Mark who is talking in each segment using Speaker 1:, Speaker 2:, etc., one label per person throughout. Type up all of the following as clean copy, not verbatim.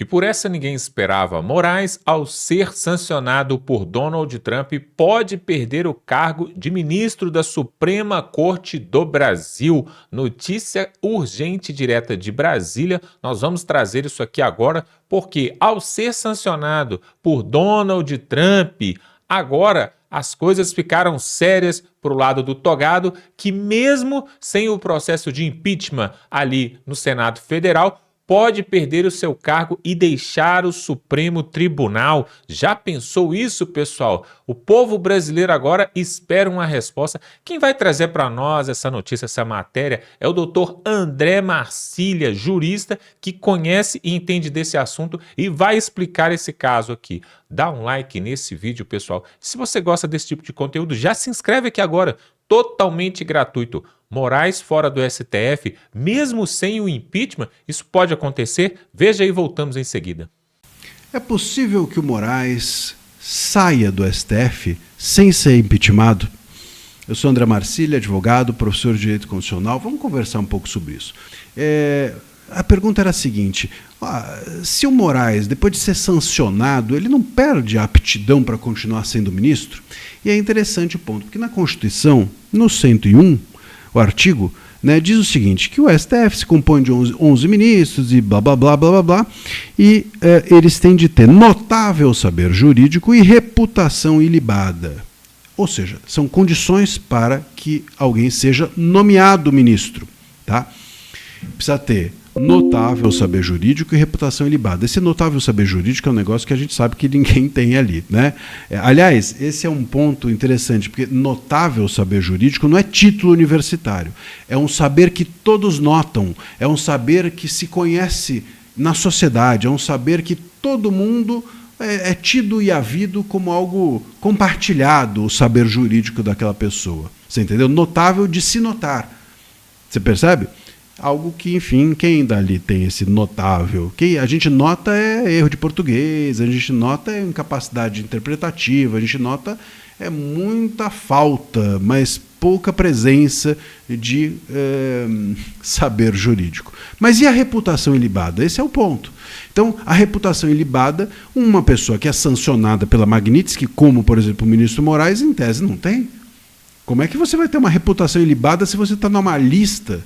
Speaker 1: E por essa ninguém esperava. Moraes, ao ser sancionado por Donald Trump, pode perder o cargo de ministro da Suprema Corte do Brasil. Notícia urgente direta de Brasília. Nós vamos trazer isso aqui agora, porque ao ser sancionado por Donald Trump, agora as coisas ficaram sérias para o lado do togado, que mesmo sem o processo de impeachment ali no Senado Federal, pode perder o seu cargo e deixar o Supremo Tribunal. Já pensou isso, pessoal? O povo brasileiro agora espera uma resposta. Quem vai trazer para nós essa notícia, essa matéria, é o doutor André Marcília, jurista que conhece e entende desse assunto e vai explicar esse caso aqui. Dá um like nesse vídeo, pessoal. Se você gosta desse tipo de conteúdo, já se inscreve aqui agora, totalmente gratuito. Moraes fora do STF, mesmo sem o impeachment, isso pode acontecer? Veja aí, voltamos em seguida.
Speaker 2: É possível que o Moraes saia do STF sem ser impeachmentado? Eu sou André Marcília, advogado, professor de Direito Constitucional. Vamos conversar um pouco sobre isso. A pergunta era a seguinte: se o Moraes, depois de ser sancionado, ele não perde a aptidão para continuar sendo ministro? E é interessante o ponto, porque na Constituição, no 101, o artigo, diz o seguinte, que o STF se compõe de 11 ministros e blá, blá, blá, blá, blá, blá, e eles têm de ter notável saber jurídico e reputação ilibada. Ou seja, são condições para que alguém seja nomeado ministro. Tá? Precisa ter notável saber jurídico e reputação ilibada. Esse notável saber jurídico é um negócio que a gente sabe que ninguém tem ali, né? Aliás, esse é um ponto interessante, porque notável saber jurídico não é título universitário, é um saber que todos notam, é um saber que se conhece na sociedade, é um saber que todo mundo é tido e havido como algo compartilhado, o saber jurídico daquela pessoa. Você entendeu? Notável de se notar. Você percebe? Algo que, enfim, quem dali tem esse notável? Que a gente nota é erro de português, a gente nota é incapacidade interpretativa, a gente nota é muita falta, mas pouca presença de saber jurídico. Mas e a reputação ilibada? Esse é o ponto. Então, a reputação ilibada, uma pessoa que é sancionada pela Magnitsky, como, por exemplo, o ministro Moraes, em tese não tem. Como é que você vai ter uma reputação ilibada se você está numa lista?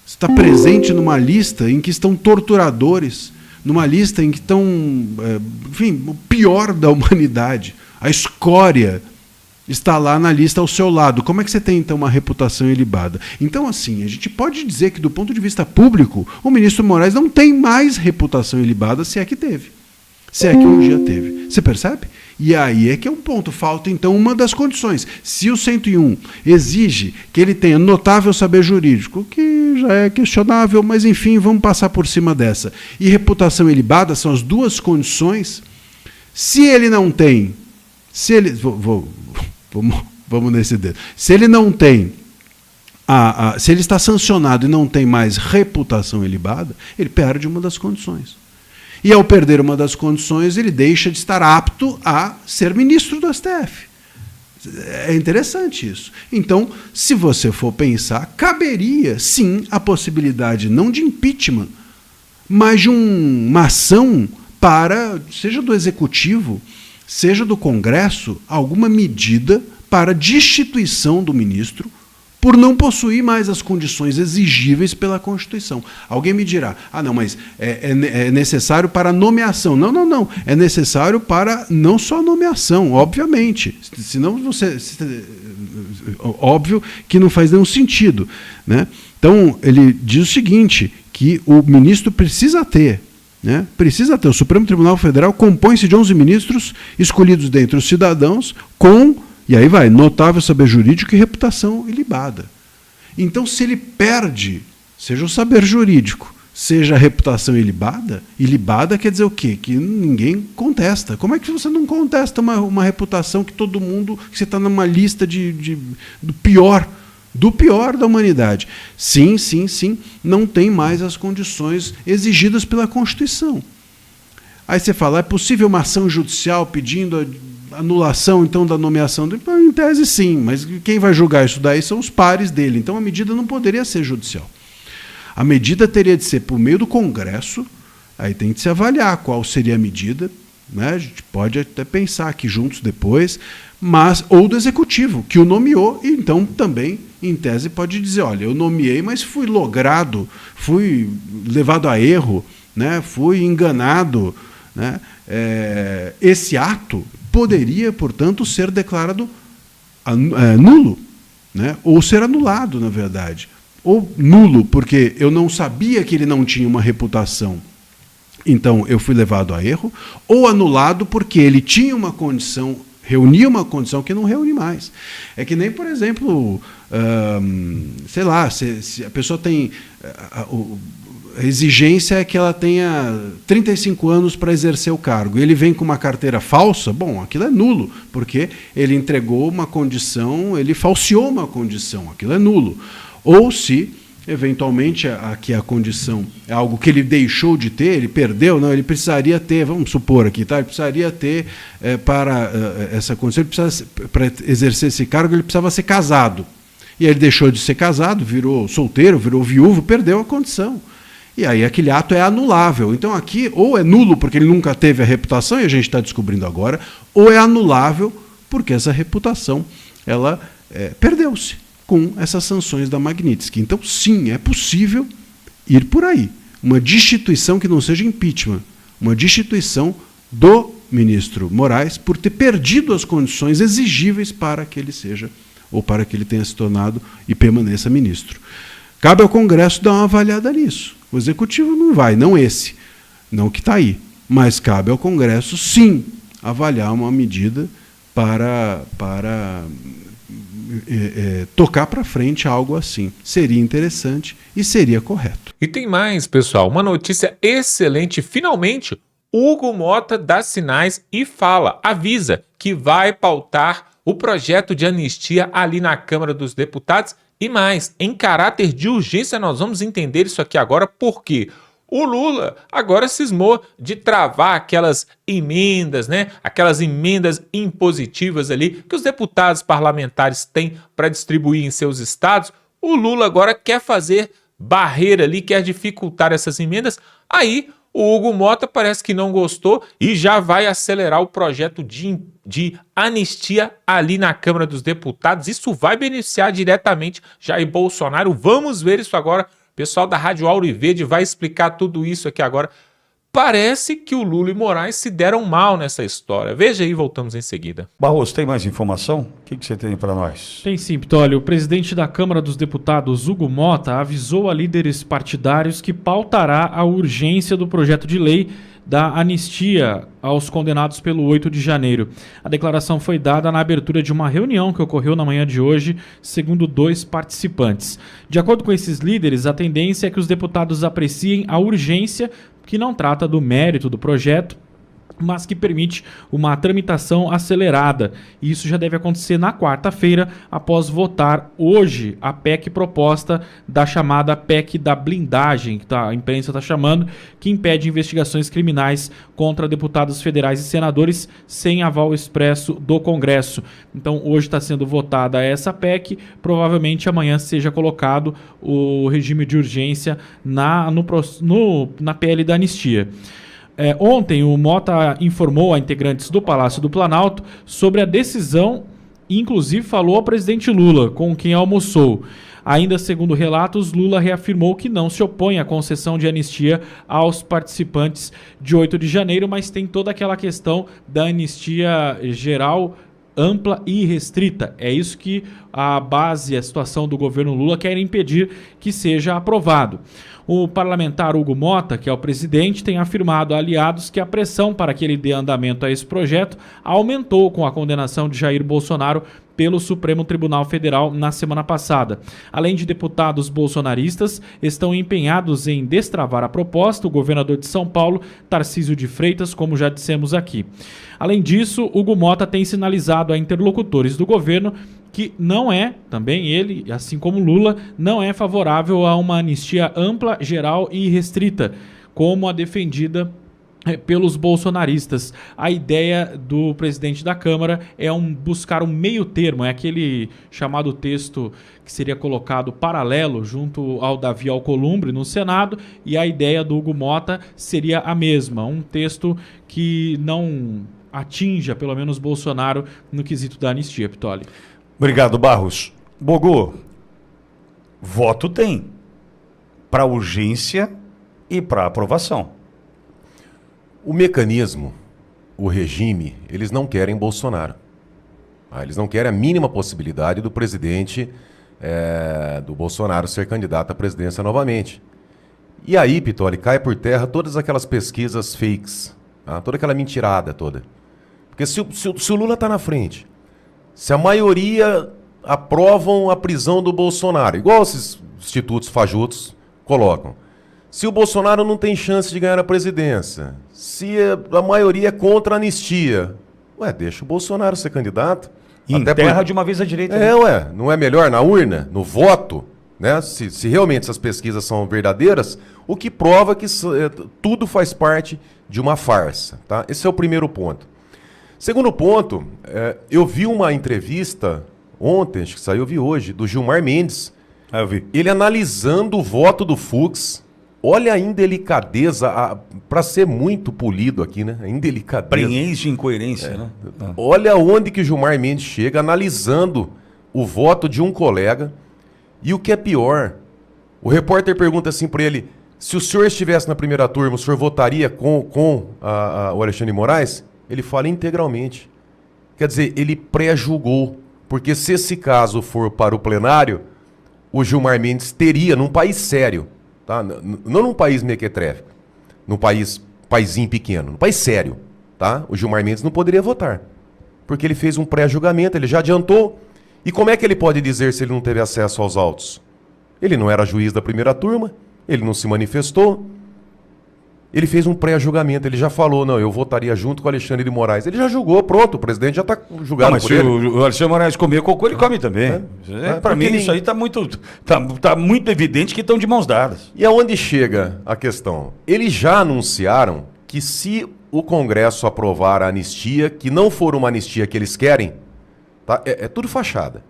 Speaker 2: Está presente numa lista em que estão torturadores, numa lista em que estão, enfim, o pior da humanidade. A escória está lá na lista ao seu lado. Como é que você tem, então, uma reputação ilibada? Então, assim, a gente pode dizer que, do ponto de vista público, o ministro Moraes não tem mais reputação ilibada, se é que teve. Se é que um dia teve. Você percebe? E aí é que é um ponto. Falta, então, uma das condições. Se o 101 exige que ele tenha notável saber jurídico, que já é questionável, mas, enfim, vamos passar por cima dessa. E reputação ilibada são as duas condições. Se ele não tem... Se ele... Vamos nesse dedo. Se ele não tem... se ele está sancionado e não tem mais reputação ilibada, ele perde uma das condições. E ao perder uma das condições, ele deixa de estar apto a ser ministro do STF. É interessante isso. Então, se você for pensar, caberia, sim, a possibilidade não de impeachment, mas de uma ação para, seja do Executivo, seja do Congresso, alguma medida para destituição do ministro por não possuir mais as condições exigíveis pela Constituição. Alguém me dirá, não, mas é necessário para nomeação. Não, não, não. É necessário para não só nomeação, obviamente. Senão óbvio que não faz nenhum sentido, né? Então, ele diz o seguinte, que o ministro precisa ter, o Supremo Tribunal Federal compõe-se de 11 ministros escolhidos dentre os cidadãos com... E aí vai, notável saber jurídico e reputação ilibada. Então, se ele perde, seja o saber jurídico, seja a reputação ilibada quer dizer o quê? Que ninguém contesta. Como é que você não contesta uma reputação que todo mundo, que você está numa lista do pior da humanidade? Sim, sim, sim, não tem mais as condições exigidas pela Constituição. Aí você fala, é possível uma ação judicial pedindo anulação, então, da nomeação? Em tese, sim, mas quem vai julgar isso daí são os pares dele. Então, a medida não poderia ser judicial. A medida teria de ser por meio do Congresso, Aí tem que se avaliar qual seria a medida, né? A gente pode até pensar aqui juntos depois, mas ou do executivo, que o nomeou, e então também, em tese, pode dizer, olha, eu nomeei, mas fui logrado, fui levado a erro, né? Fui enganado, né? Esse ato poderia, portanto, ser declarado nulo, né? Ou ser anulado, na verdade. Ou nulo, porque eu não sabia que ele não tinha uma reputação, então eu fui levado a erro, ou anulado porque ele tinha uma condição, reunia uma condição que não reúne mais. É que nem, por exemplo, sei lá, se a pessoa tem... A exigência é que ela tenha 35 anos para exercer o cargo. E ele vem com uma carteira falsa, bom, aquilo é nulo, porque ele entregou uma condição, ele falseou uma condição, aquilo é nulo. Ou se, eventualmente, aqui a condição é algo que ele deixou de ter, ele perdeu, não, ele precisaria ter, vamos supor aqui, tá? Ele precisaria ter, para essa condição, para exercer esse cargo, ele precisava ser casado. E aí ele deixou de ser casado, virou solteiro, virou viúvo, perdeu a condição. E aí aquele ato é anulável. Então aqui ou é nulo porque ele nunca teve a reputação, e a gente está descobrindo agora, ou é anulável porque essa reputação ela perdeu-se com essas sanções da Magnitsky. Então sim, é possível ir por aí. Uma destituição que não seja impeachment, uma destituição do ministro Moraes por ter perdido as condições exigíveis para que ele seja, ou para que ele tenha se tornado e permaneça ministro. Cabe ao Congresso dar uma avaliada nisso. O Executivo não vai, não esse, não o que está aí. Mas cabe ao Congresso, sim, avaliar uma medida para tocar para frente algo assim. Seria interessante e seria correto.
Speaker 1: E tem mais, pessoal, uma notícia excelente. Finalmente, Hugo Mota dá sinais e avisa que vai pautar o projeto de anistia ali na Câmara dos Deputados. E mais, em caráter de urgência, nós vamos entender isso aqui agora, porque o Lula agora cismou de travar aquelas emendas, né? Aquelas emendas impositivas ali que os deputados parlamentares têm para distribuir em seus estados. O Lula agora quer fazer barreira ali, quer dificultar essas emendas. Aí o Hugo Mota parece que não gostou e já vai acelerar o projeto de anistia ali na Câmara dos Deputados. Isso vai beneficiar diretamente Jair Bolsonaro. Vamos ver isso agora. O pessoal da Rádio Auro e Verde vai explicar tudo isso aqui agora. Parece que o Lula e Moraes se deram mal nessa história. Veja aí, voltamos em seguida.
Speaker 3: Barroso, tem mais informação? O que você tem para nós?
Speaker 4: Tem sim, Pitolio. O presidente da Câmara dos Deputados, Hugo Mota, avisou a líderes partidários que pautará a urgência do projeto de lei da anistia aos condenados pelo 8 de janeiro. A declaração foi dada na abertura de uma reunião que ocorreu na manhã de hoje, segundo 2 participantes. De acordo com esses líderes, a tendência é que os deputados apreciem a urgência, que não trata do mérito do projeto, mas que permite uma tramitação acelerada. E isso já deve acontecer na quarta-feira, após votar hoje a PEC proposta da chamada PEC da blindagem, que a imprensa está chamando, que impede investigações criminais contra deputados federais e senadores sem aval expresso do Congresso. Então hoje está sendo votada essa PEC, provavelmente amanhã seja colocado o regime de urgência na PL da anistia. Ontem, o Mota informou a integrantes do Palácio do Planalto sobre a decisão e, inclusive, falou ao presidente Lula, com quem almoçou. Ainda segundo relatos, Lula reafirmou que não se opõe à concessão de anistia aos participantes de 8 de janeiro, mas tem toda aquela questão da anistia geral, ampla e restrita. É isso que a base, a situação do governo Lula quer impedir que seja aprovado. O parlamentar Hugo Mota, que é o presidente, tem afirmado a aliados que a pressão para que ele dê andamento a esse projeto aumentou com a condenação de Jair Bolsonaro pelo Supremo Tribunal Federal na semana passada. Além de deputados bolsonaristas, estão empenhados em destravar a proposta o governador de São Paulo, Tarcísio de Freitas, como já dissemos aqui. Além disso, Hugo Mota tem sinalizado a interlocutores do governo que não é, também ele, assim como Lula, não é favorável a uma anistia ampla, geral e restrita, como a defendida pelos bolsonaristas. A ideia do presidente da Câmara é buscar um meio termo, é aquele chamado texto que seria colocado paralelo junto ao Davi Alcolumbre no Senado, e a ideia do Hugo Mota seria a mesma, um texto que não atinja, pelo menos, Bolsonaro no quesito da anistia, Pitoli.
Speaker 3: Obrigado, Barros. Bogo, voto tem para urgência e para aprovação.
Speaker 5: O mecanismo, o regime, eles não querem Bolsonaro. Eles não querem a mínima possibilidade do presidente, do Bolsonaro ser candidato à presidência novamente. E aí, Pitoli, cai por terra todas aquelas pesquisas fakes, tá? Toda aquela mentirada toda. Porque se o Lula está na frente, se a maioria aprovam a prisão do Bolsonaro, igual esses institutos fajutos colocam, se o Bolsonaro não tem chance de ganhar a presidência, se a maioria é contra a anistia, deixa o Bolsonaro ser candidato.
Speaker 3: Enterra de uma vez a direita.
Speaker 5: Não é melhor na urna, no voto, né? Se realmente essas pesquisas são verdadeiras, o que prova que tudo faz parte de uma farsa, tá? Esse é o primeiro ponto. Segundo ponto, eu vi uma entrevista ontem, acho que saiu, eu vi hoje, do Gilmar Mendes.
Speaker 3: Eu vi.
Speaker 5: Ele analisando o voto do Fux. Olha a indelicadeza, para ser muito polido aqui, né? A indelicadeza.
Speaker 3: Prenhez de incoerência, né?
Speaker 5: Olha onde que o Gilmar Mendes chega analisando o voto de um colega. E o que é pior, o repórter pergunta assim para ele, se o senhor estivesse na primeira turma, o senhor votaria com o Alexandre de Moraes? Ele fala integralmente. Quer dizer, ele pré-julgou. Porque se esse caso for para o plenário, o Gilmar Mendes teria, num país sério, tá? Não num país mequetréfico, num paizinho pequeno, num país sério, tá? O Gilmar Mendes não poderia votar, porque ele fez um pré-julgamento, ele já adiantou. E como é que ele pode dizer se ele não teve acesso aos autos? Ele não era juiz da primeira turma, ele não se manifestou, ele fez um pré-julgamento, ele já falou, não, eu votaria junto com o Alexandre de Moraes. Ele já julgou, pronto, o presidente já está julgado
Speaker 3: mas
Speaker 5: por
Speaker 3: se
Speaker 5: ele.
Speaker 3: o Alexandre de Moraes comer cocô, ele come também. Para mim, isso aí está muito evidente que estão de mãos dadas.
Speaker 5: E aonde chega a questão? Eles já anunciaram que se o Congresso aprovar a anistia, que não for uma anistia que eles querem, tá? É tudo fachada.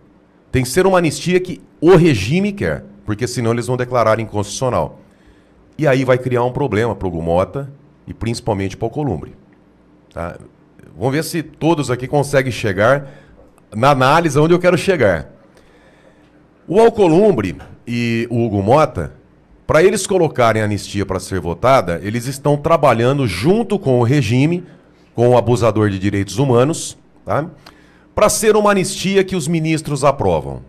Speaker 5: Tem que ser uma anistia que o regime quer, porque senão eles vão declarar inconstitucional. E aí vai criar um problema para o Hugo Mota e principalmente para o Alcolumbre. Tá? Vamos ver se todos aqui conseguem chegar na análise onde eu quero chegar. O Alcolumbre e o Hugo Mota, para eles colocarem a anistia para ser votada, eles estão trabalhando junto com o regime, com o abusador de direitos humanos, tá? Para ser uma anistia que os ministros aprovam.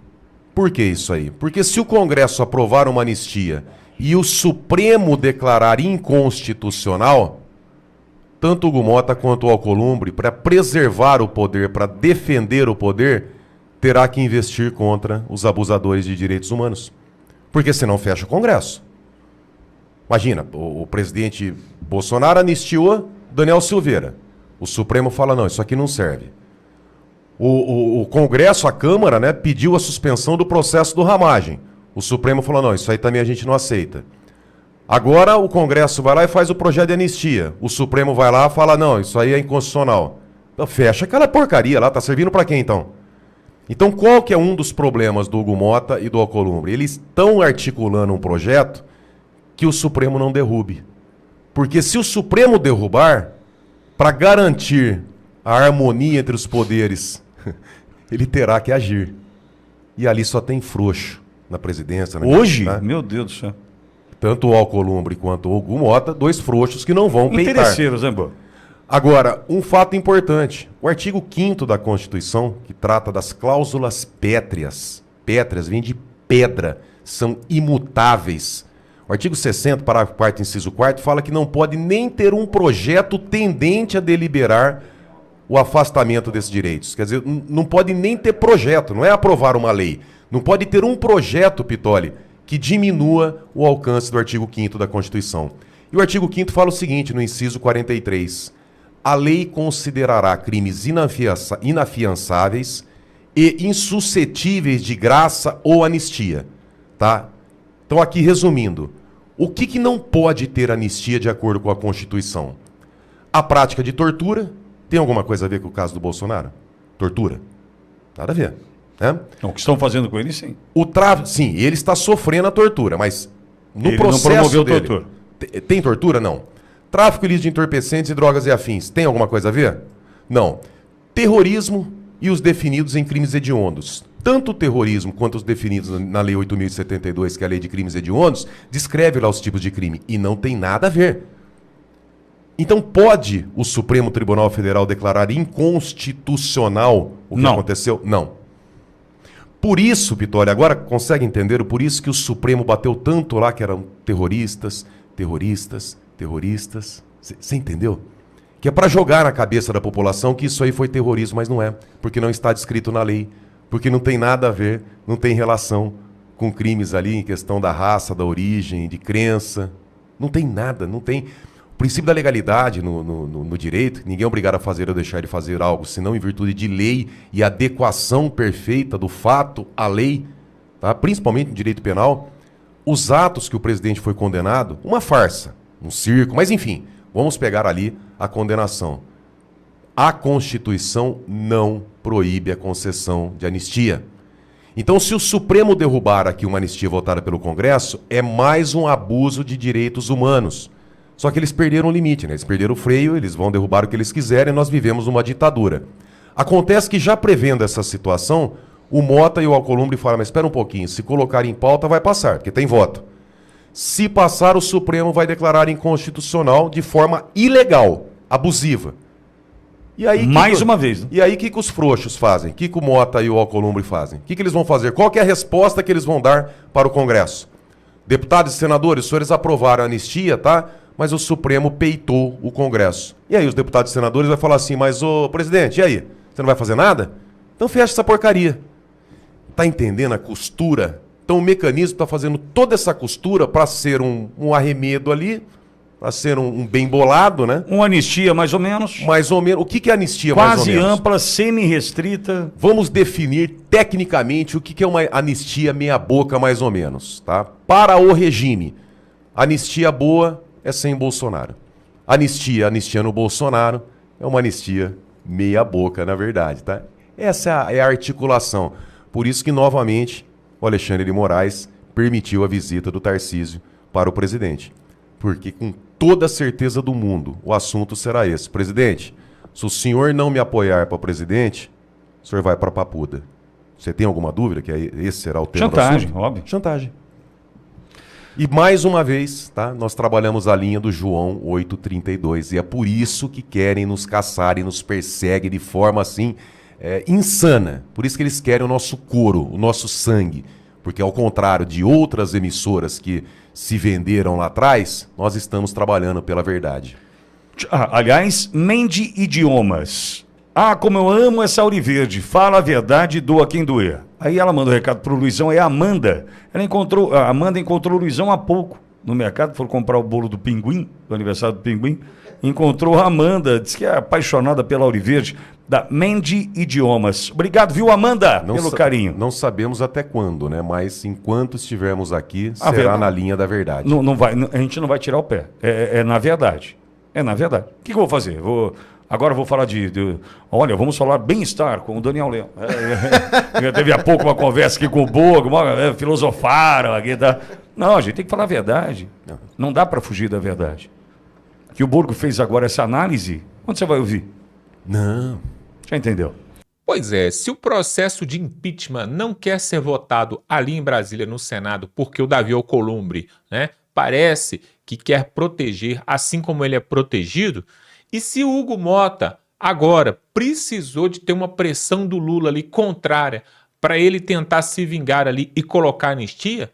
Speaker 5: Por que isso aí? Porque se o Congresso aprovar uma anistia e o Supremo declarar inconstitucional, tanto o Hugo Mota quanto o Alcolumbre, para preservar o poder, para defender o poder, terá que investir contra os abusadores de direitos humanos. Porque senão fecha o Congresso. Imagina, o presidente Bolsonaro anistiou Daniel Silveira. O Supremo fala, não, isso aqui não serve. O Congresso, a Câmara, né, pediu a suspensão do processo do Ramagem. O Supremo falou, não, isso aí também a gente não aceita. Agora o Congresso vai lá e faz o projeto de anistia. O Supremo vai lá e fala, não, isso aí é inconstitucional. Então fecha aquela porcaria lá, tá servindo para quem então? Então qual que é um dos problemas do Hugo Mota e do Alcolumbre? Eles estão articulando um projeto que o Supremo não derrube. Porque se o Supremo derrubar, para garantir a harmonia entre os poderes, ele terá que agir. E ali só tem frouxo na presidência.
Speaker 3: Hoje?
Speaker 5: Né?
Speaker 3: Meu Deus do céu.
Speaker 5: Tanto o Alcolumbre quanto o Hugo Mota, dois frouxos que não vão peitar.
Speaker 3: Interesseiros, hein, Bo?
Speaker 5: Agora, um fato importante. O artigo 5º da Constituição, que trata das cláusulas pétreas. Pétreas vem de pedra, são imutáveis. O artigo 60, parágrafo 4º, inciso 4º, fala que não pode nem ter um projeto tendente a deliberar o afastamento desses direitos. Quer dizer, não pode nem ter projeto, não é aprovar uma lei. Não pode ter um projeto, Pitoli, que diminua o alcance do artigo 5º da Constituição. E o artigo 5º fala o seguinte, no inciso 43. A lei considerará crimes inafiançáveis e insuscetíveis de graça ou anistia. Tá? Então, aqui resumindo, o que não pode ter anistia de acordo com a Constituição? A prática de tortura tem alguma coisa a ver com o caso do Bolsonaro? Tortura? Nada a ver. Né?
Speaker 3: O que estão fazendo com ele, sim.
Speaker 5: Sim, ele está sofrendo a tortura, mas no
Speaker 3: Ele
Speaker 5: processo
Speaker 3: não promoveu
Speaker 5: dele,
Speaker 3: tortura.
Speaker 5: Tem tortura? Não. Tráfico ilícito de entorpecentes e drogas e afins, tem alguma coisa a ver? Não. Terrorismo e os definidos em crimes hediondos. Tanto o terrorismo quanto os definidos na Lei 8.072, que é a Lei de Crimes Hediondos, descreve lá os tipos de crime. E não tem nada a ver. Então pode o Supremo Tribunal Federal declarar inconstitucional o que aconteceu? Não. Por isso, Vitória, agora consegue entender? Por isso que o Supremo bateu tanto lá que eram terroristas. Você entendeu? Que é para jogar na cabeça da população que isso aí foi terrorismo, mas não é. Porque não está descrito na lei. Porque não tem nada a ver, não tem relação com crimes ali em questão da raça, da origem, de crença. Não tem nada, não tem... O princípio da legalidade no direito, ninguém é obrigado a fazer ou deixar de fazer algo, senão em virtude de lei e adequação perfeita do fato à lei, tá? Principalmente no direito penal. Os atos que o presidente foi condenado, uma farsa, um circo, mas enfim, vamos pegar ali a condenação. A Constituição não proíbe a concessão de anistia. Então, se o Supremo derrubar aqui uma anistia votada pelo Congresso, é mais um abuso de direitos humanos. Só que eles perderam o limite, né? Eles perderam o freio, eles vão derrubar o que eles quiserem e nós vivemos uma ditadura. Acontece que, já prevendo essa situação, o Mota e o Alcolumbre falam, mas espera um pouquinho, se colocar em pauta vai passar, porque tem voto. Se passar, o Supremo vai declarar inconstitucional de forma ilegal, abusiva. E aí,
Speaker 3: uma vez. Né?
Speaker 5: E aí, o que os frouxos fazem? O que o Mota e o Alcolumbre fazem? O que eles vão fazer? Qual que é a resposta que eles vão dar para o Congresso? Deputados e senadores, os senhores aprovaram a anistia, tá? Mas o Supremo peitou o Congresso. E aí os deputados e senadores vão falar assim, mas ô presidente, e aí? Você não vai fazer nada? Então fecha essa porcaria. Tá entendendo a costura? Então o mecanismo está fazendo toda essa costura para ser um arremedo ali, para ser um bem bolado, né?
Speaker 3: Uma anistia, mais ou menos.
Speaker 5: Mais ou menos. O que é anistia, mais ou menos?
Speaker 3: Quase ampla, semi-restrita.
Speaker 5: Vamos definir tecnicamente o que é uma anistia meia-boca, mais ou menos, tá? Para o regime, anistia boa é sem Bolsonaro. Anistia no Bolsonaro é uma anistia meia-boca, na verdade, tá? Essa é a articulação. Por isso que, novamente, o Alexandre de Moraes permitiu a visita do Tarcísio para o presidente. Porque, com toda a certeza do mundo, o assunto será esse. Presidente, se o senhor não me apoiar para presidente, o senhor vai para a papuda. Você tem alguma dúvida que esse será o tema do assunto?
Speaker 3: Chantagem, óbvio.
Speaker 5: Chantagem. E mais uma vez, tá? Nós trabalhamos a linha do João 832 e é por isso que querem nos caçar e nos perseguem de forma assim insana. Por isso que eles querem o nosso couro, o nosso sangue. Porque ao contrário de outras emissoras que se venderam lá atrás, nós estamos trabalhando pela verdade.
Speaker 3: Aliás, Mendi Idiomas. Como eu amo essa Auriverde. Fala a verdade e doa quem doer. Aí ela manda um recado pro Luizão, é a Amanda. A Amanda encontrou o Luizão há pouco no mercado, foi comprar o bolo do Pinguim, do aniversário do Pinguim. Encontrou a Amanda, disse que é apaixonada pela Auriverde, da Mendi Idiomas. Obrigado, viu, Amanda, pelo carinho.
Speaker 5: Não sabemos até quando, né? Mas enquanto estivermos aqui, será na linha da verdade.
Speaker 3: A gente não vai tirar o pé. É na verdade. É na verdade. O que eu vou fazer? Agora eu vou falar olha, vamos falar bem-estar com o Daniel Leão. Teve há pouco uma conversa aqui com o Borgo, filosofaram aqui. Tá? Não, a gente tem que falar a verdade. Não dá para fugir da verdade. Que o Borgo fez agora essa análise, onde você vai ouvir?
Speaker 5: Não.
Speaker 3: Já entendeu?
Speaker 1: Pois é, se o processo de impeachment não quer ser votado ali em Brasília, no Senado, porque o Davi Alcolumbre, né, parece que quer proteger, assim como ele é protegido, e se o Hugo Mota agora precisou de ter uma pressão do Lula ali contrária para ele tentar se vingar ali e colocar anistia,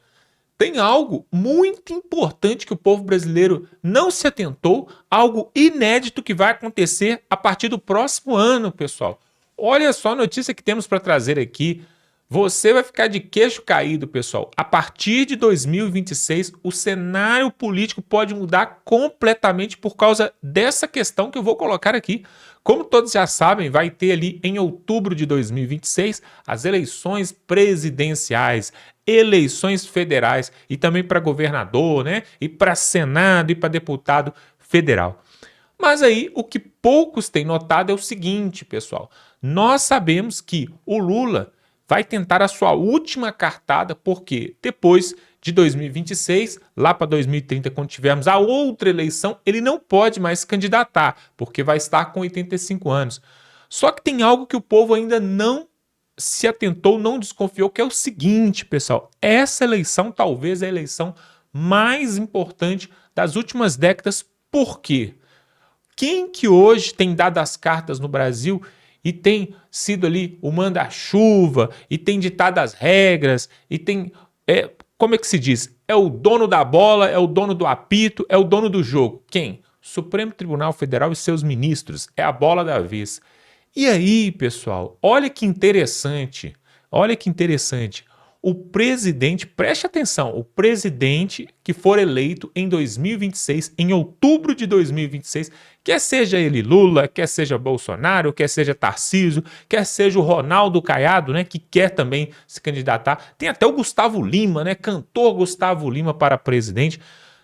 Speaker 1: tem algo muito importante que o povo brasileiro não se atentou, algo inédito que vai acontecer a partir do próximo ano, pessoal. Olha só a notícia que temos para trazer aqui. Você vai ficar de queixo caído, pessoal. A partir de 2026, o cenário político pode mudar completamente por causa dessa questão que eu vou colocar aqui. Como todos já sabem, vai ter ali em outubro de 2026 as eleições presidenciais, eleições federais e também para governador, né? E para Senado e para deputado federal. Mas aí o que poucos têm notado é o seguinte, pessoal. Nós sabemos que o Lula vai tentar a sua última cartada, porque depois de 2026, lá para 2030, quando tivermos a outra eleição, ele não pode mais se candidatar, porque vai estar com 85 anos. Só que tem algo que o povo ainda não se atentou, não desconfiou, que é o seguinte, pessoal. Essa eleição talvez é a eleição mais importante das últimas décadas. Por quê? Quem que hoje tem dado as cartas no Brasil e tem sido ali o manda-chuva e tem ditado as regras e tem... como é que se diz? É o dono da bola, é o dono do apito, é o dono do jogo. Quem? Supremo Tribunal Federal e seus ministros. É a bola da vez. E aí, pessoal, olha que interessante. Olha que interessante. O presidente, preste atenção, o presidente que for eleito em 2026, em outubro de 2026, quer seja ele Lula, quer seja Bolsonaro, quer seja Tarcísio, quer seja o Ronaldo Caiado, né, que quer também se candidatar. Tem até o Gustavo Lima, né, cantor Gustavo Lima para presidente.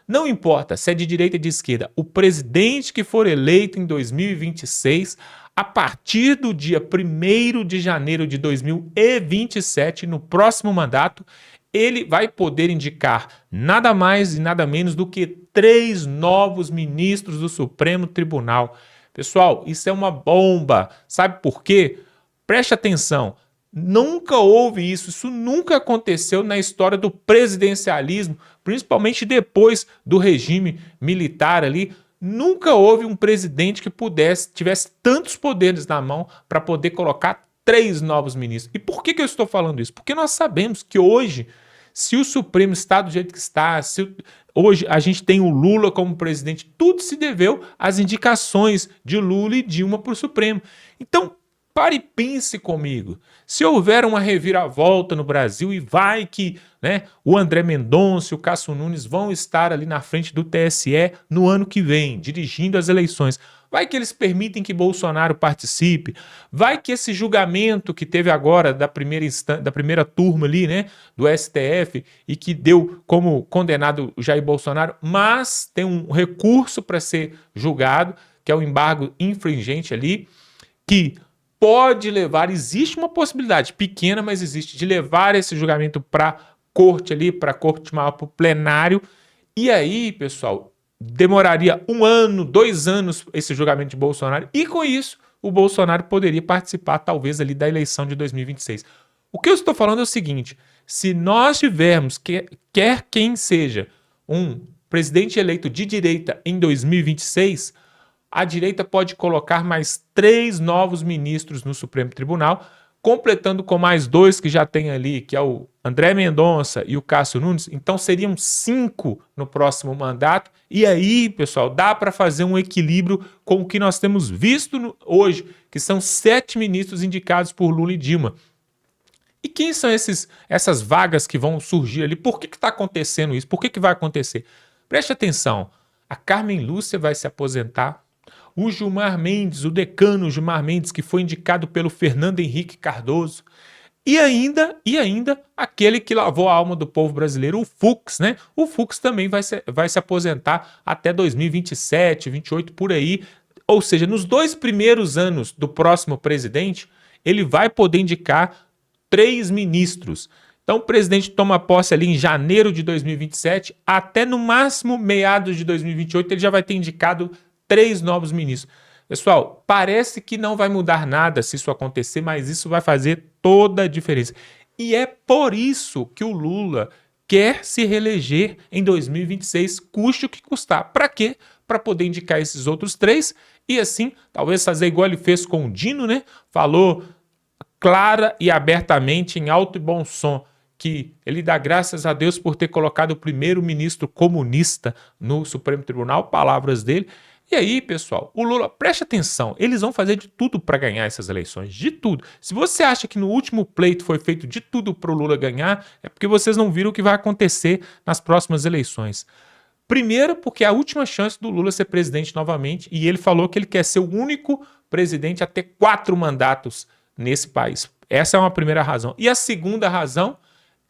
Speaker 1: Não importa se é de direita ou de esquerda, o presidente que for eleito em 2026, a partir do dia 1º de janeiro de 2027, no próximo mandato, ele vai poder indicar nada mais e nada menos do que 3 novos ministros do Supremo Tribunal. Pessoal, isso é uma bomba. Sabe por quê? Preste atenção. Nunca houve isso nunca aconteceu na história do presidencialismo, principalmente depois do regime militar ali. Nunca houve um presidente que tivesse tantos poderes na mão para poder colocar 3 novos ministros. E por que eu estou falando isso? Porque nós sabemos que hoje, se o Supremo está do jeito que está, hoje a gente tem o Lula como presidente, tudo se deveu às indicações de Lula e Dilma para o Supremo. Então, pare e pense comigo. Se houver uma reviravolta no Brasil e vai que, né, o André Mendonça e o Cássio Nunes vão estar ali na frente do TSE no ano que vem, dirigindo as eleições. Vai que eles permitem que Bolsonaro participe. Vai que esse julgamento que teve agora da primeira turma ali, né, do STF e que deu como condenado o Jair Bolsonaro, mas tem um recurso para ser julgado, que é o embargo infringente ali, que pode levar, existe uma possibilidade pequena, mas existe, de levar esse julgamento para corte ali, para a corte maior, para o plenário. E aí, pessoal, demoraria 1 ano, 2 anos esse julgamento de Bolsonaro. E com isso, o Bolsonaro poderia participar, talvez, ali da eleição de 2026. O que eu estou falando é o seguinte: se nós tivermos, quer quem seja, um presidente eleito de direita em 2026, a direita pode colocar mais 3 novos ministros no Supremo Tribunal, completando com mais 2 que já tem ali, que é o André Mendonça e o Cássio Nunes. Então seriam 5 no próximo mandato. E aí, pessoal, dá para fazer um equilíbrio com o que nós temos visto hoje, que são 7 ministros indicados por Lula e Dilma. E quem são essas vagas que vão surgir ali? Por que está acontecendo isso? Por que vai acontecer? Preste atenção, a Carmen Lúcia vai se aposentar. O Gilmar Mendes, o decano Gilmar Mendes, que foi indicado pelo Fernando Henrique Cardoso. E ainda aquele que lavou a alma do povo brasileiro, o Fux, né? O Fux também vai se aposentar até 2027, 2028, por aí. Ou seja, nos 2 primeiros anos do próximo presidente, ele vai poder indicar 3 ministros. Então o presidente toma posse ali em janeiro de 2027, até no máximo meados de 2028, ele já vai ter indicado 3 novos ministros. Pessoal, parece que não vai mudar nada se isso acontecer, mas isso vai fazer toda a diferença. E é por isso que o Lula quer se reeleger em 2026, custe o que custar. Para quê? Para poder indicar esses outros 3 e assim, talvez fazer igual ele fez com o Dino, né? Falou clara e abertamente, em alto e bom som, que ele dá graças a Deus por ter colocado o primeiro-ministro comunista no Supremo Tribunal, palavras dele. E aí, pessoal, o Lula, preste atenção, eles vão fazer de tudo para ganhar essas eleições, de tudo. Se você acha que no último pleito foi feito de tudo para o Lula ganhar, é porque vocês não viram o que vai acontecer nas próximas eleições. Primeiro, porque é a última chance do Lula ser presidente novamente, e ele falou que ele quer ser o único presidente a ter 4 mandatos nesse país. Essa é uma primeira razão. E a segunda razão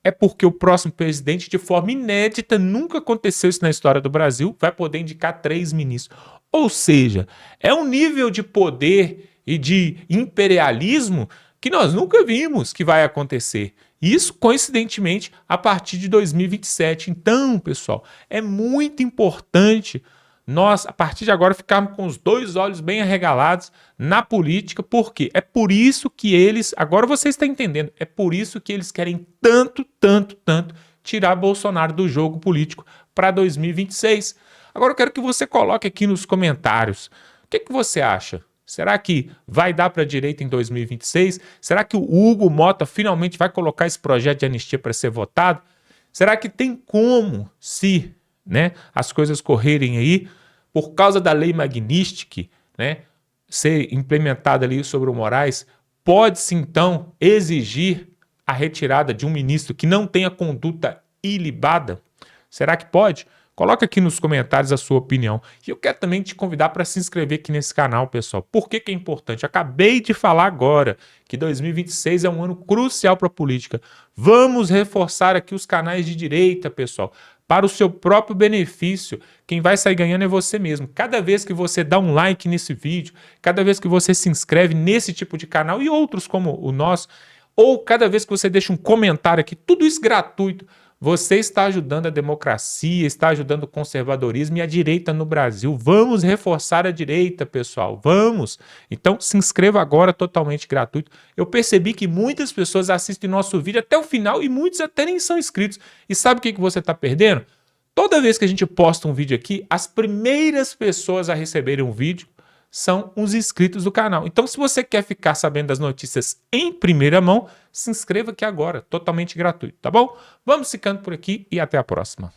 Speaker 1: é porque o próximo presidente, de forma inédita, nunca aconteceu isso na história do Brasil, vai poder indicar 3 ministros. Ou seja, é um nível de poder e de imperialismo que nós nunca vimos que vai acontecer. Isso, coincidentemente, a partir de 2027. Então, pessoal, é muito importante nós, a partir de agora, ficarmos com os dois olhos bem arregalados na política, porque é por isso que eles, agora você está entendendo, é por isso que eles querem tanto tirar Bolsonaro do jogo político para 2026. Agora eu quero que você coloque aqui nos comentários, o que você acha? Será que vai dar para a direita em 2026? Será que o Hugo Mota finalmente vai colocar esse projeto de anistia para ser votado? Será que tem como, se as coisas correrem aí, por causa da lei Magnitsky, ser implementada ali sobre o Moraes, pode-se então exigir a retirada de um ministro que não tenha conduta ilibada? Será que pode? Coloca aqui nos comentários a sua opinião. E eu quero também te convidar para se inscrever aqui nesse canal, pessoal. Por que é importante? Acabei de falar agora que 2026 é um ano crucial para a política. Vamos reforçar aqui os canais de direita, pessoal, para o seu próprio benefício. Quem vai sair ganhando é você mesmo. Cada vez que você dá um like nesse vídeo, cada vez que você se inscreve nesse tipo de canal e outros como o nosso, ou cada vez que você deixa um comentário aqui, tudo isso gratuito, você está ajudando a democracia, está ajudando o conservadorismo e a direita no Brasil. Vamos reforçar a direita, pessoal, vamos! Então se inscreva agora, totalmente gratuito. Eu percebi que muitas pessoas assistem nosso vídeo até o final e muitos até nem são inscritos. E sabe o que você está perdendo? Toda vez que a gente posta um vídeo aqui, as primeiras pessoas a receberem um vídeo são os inscritos do canal. Então, se você quer ficar sabendo das notícias em primeira mão, se inscreva aqui agora, totalmente gratuito, tá bom? Vamos ficando por aqui e até a próxima.